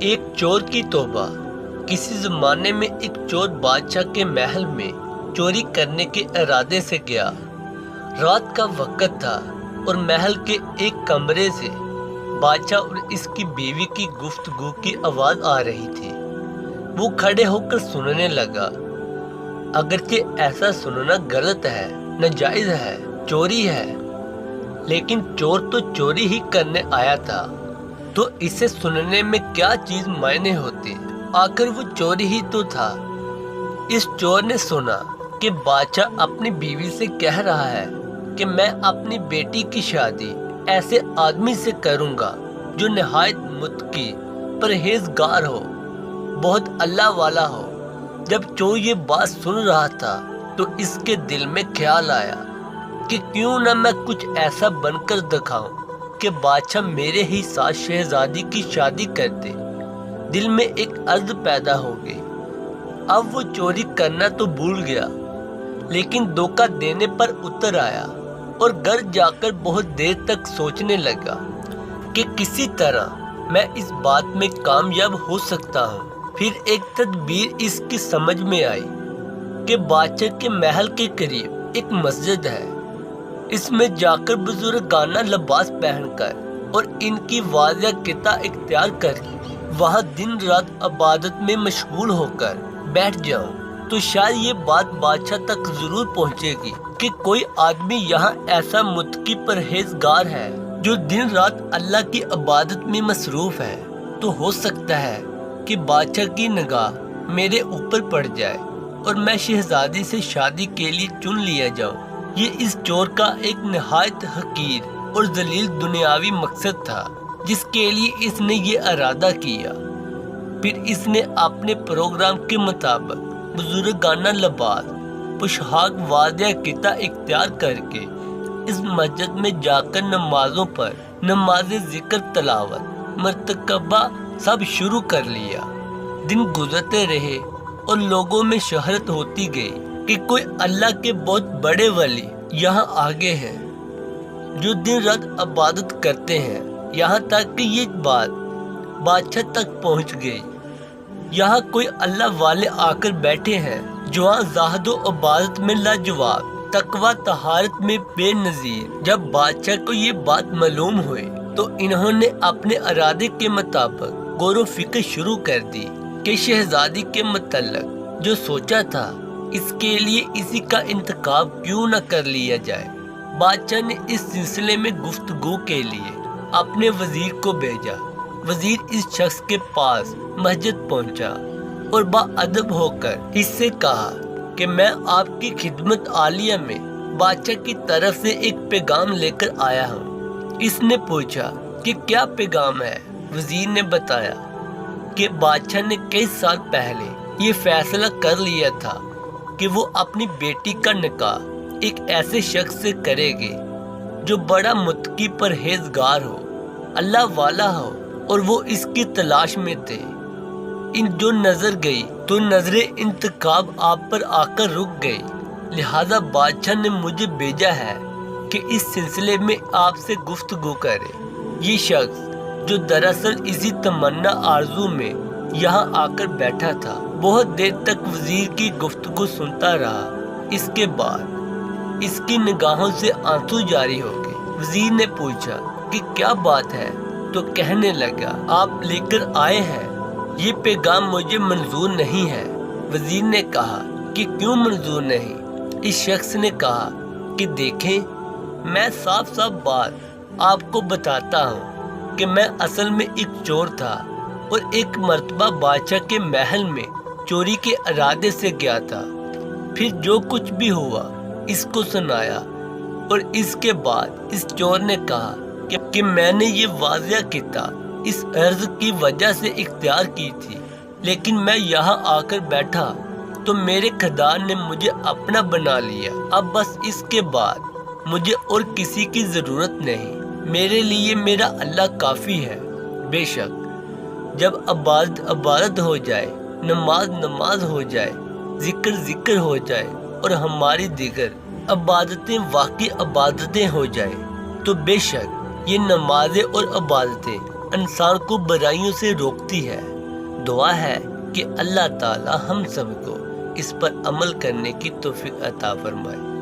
ایک چور کی توبہ۔ کسی زمانے میں ایک چور بادشاہ کے محل میں چوری کرنے کے ارادے سے گیا۔ رات کا وقت تھا اور محل کے ایک کمرے سے بادشاہ اور اس کی بیوی کی گفتگو کی آواز آ رہی تھی۔ وہ کھڑے ہو کر سننے لگا۔ اگرچہ ایسا سننا غلط ہے، ناجائز ہے، چوری ہے، لیکن چور تو چوری ہی کرنے آیا تھا، تو اسے سننے میں کیا چیز معنی ہوتی؟ آخر وہ چوری ہی تو تھا۔ اس چور نے سنا کہ بادشاہ اپنی بیوی سے کہہ رہا ہے کہ میں اپنی بیٹی کی شادی ایسے آدمی سے کروں گا جو نہایت متقی، پرہیزگار ہو، بہت اللہ والا ہو۔ جب چور یہ بات سن رہا تھا تو اس کے دل میں خیال آیا کہ کیوں نہ میں کچھ ایسا بن کر دکھاؤں کہ بادشاہ میرے ہی ساتھ شہزادی کی شادی کر دے۔ دل میں ایک عرض پیدا ہو گئی۔ اب وہ چوری کرنا تو بھول گیا، لیکن دھوکہ دینے پر اتر آیا اور گھر جا کر بہت دیر تک سوچنے لگا کہ کسی طرح میں اس بات میں کامیاب ہو سکتا ہوں۔ پھر ایک تدبیر اس کی سمجھ میں آئی کہ بادشاہ کے محل کے قریب ایک مسجد ہے۔ اس میں جا کر بزرگانہ لباس پہن کر اور ان کی واضح قطع اختیار کر وہاں دن رات عبادت میں مشغول ہو کر بیٹھ جاؤں تو شاید یہ بات بادشاہ تک ضرور پہنچے گی کہ کوئی آدمی یہاں ایسا متقی پرہیزگار ہے جو دن رات اللہ کی عبادت میں مصروف ہے، تو ہو سکتا ہے کہ بادشاہ کی نگاہ میرے اوپر پڑ جائے اور میں شہزادی سے شادی کے لیے چن لیا جاؤں۔ یہ اس چور کا ایک نہایت حقیر اور ذلیل دنیاوی مقصد تھا جس کے لیے اس نے یہ ارادہ کیا۔ پھر اس نے اپنے پروگرام کے مطابق بزرگانہ لباس، پوشاک، واضح قطع اختیار کر کے اس مسجد میں جا کر نمازوں پر نماز ذکر، تلاوت، مرتکبہ سب شروع کر لیا۔ دن گزرتے رہے اور لوگوں میں شہرت ہوتی گئی کہ کوئی اللہ کے بہت بڑے ولی یہاں آگے ہیں جو دن رات عبادت کرتے ہیں، یہاں تک کہ یہ بات بادشاہ تک پہنچ گئی۔ یہاں کوئی اللہ والے آ کر بیٹھے ہیں جو زاہد و عبادت میں لاجواب، تقویٰ طہارت میں بے نظیر۔ جب بادشاہ کو یہ بات معلوم ہوئی تو انہوں نے اپنے ارادے کے مطابق غور و فکر شروع کر دی کہ شہزادی کے متعلق جو سوچا تھا اس کے لیے اسی کا انتخاب کیوں نہ کر لیا جائے۔ بادشاہ نے اس سلسلے میں گفتگو کے لیے اپنے وزیر کو بھیجا۔ وزیر اس شخص کے پاس مسجد پہنچا اور باادب ہو کر اس سے کہا کہ میں آپ کی خدمت عالیہ میں بادشاہ کی طرف سے ایک پیغام لے کر آیا ہوں۔ اس نے پوچھا کہ کیا پیغام ہے؟ وزیر نے بتایا کہ بادشاہ نے کئی سال پہلے یہ فیصلہ کر لیا تھا کہ وہ اپنی بیٹی کا نکاح ایک ایسے شخص سے کرے گے جو بڑا متقی پرہیزگار ہو، اللہ والا ہو، اور وہ اس کی تلاش میں تھے۔ ان جو نظر گئی تو نظر انتخاب آپ پر آ کر رک گئی، لہذا بادشاہ نے مجھے بھیجا ہے کہ اس سلسلے میں آپ سے گفتگو کرے۔ یہ شخص جو دراصل اسی تمنا آرزو میں یہاں آ کر بیٹھا تھا، بہت دیر تک وزیر کی گفتگو سنتا رہا۔ اس کے بعد اس کی نگاہوں سے آنسو جاری ہو گئے۔ وزیر نے پوچھا کہ کیا بات ہے، تو کہنے لگا آپ لے کر آئے ہیں یہ پیغام مجھے منظور نہیں ہے۔ وزیر نے کہا کہ کیوں منظور نہیں؟ اس شخص نے کہا کہ دیکھیں، میں صاف صاف بات آپ کو بتاتا ہوں کہ میں اصل میں ایک چور تھا اور ایک مرتبہ بادشاہ کے محل میں چوری کے ارادے سے گیا تھا۔ پھر جو کچھ بھی ہوا اس کو سنایا، اور اس کے بعد اس چور نے کہا کہ میں نے یہ واضح قطع اس عرض کی وجہ سے اختیار کی تھی، لیکن میں یہاں آ کر بیٹھا تو میرے خدا نے مجھے اپنا بنا لیا۔ اب بس اس کے بعد مجھے اور کسی کی ضرورت نہیں، میرے لیے میرا اللہ کافی ہے۔ بے شک جب عبادت ہو جائے، نماز ہو جائے، ذکر ہو جائے اور ہماری دیگر عبادتیں واقعی عبادتیں ہو جائیں، تو بے شک یہ نمازیں اور عبادتیں انسان کو برائیوں سے روکتی ہے۔ دعا ہے کہ اللہ تعالی ہم سب کو اس پر عمل کرنے کی توفیق عطا فرمائے۔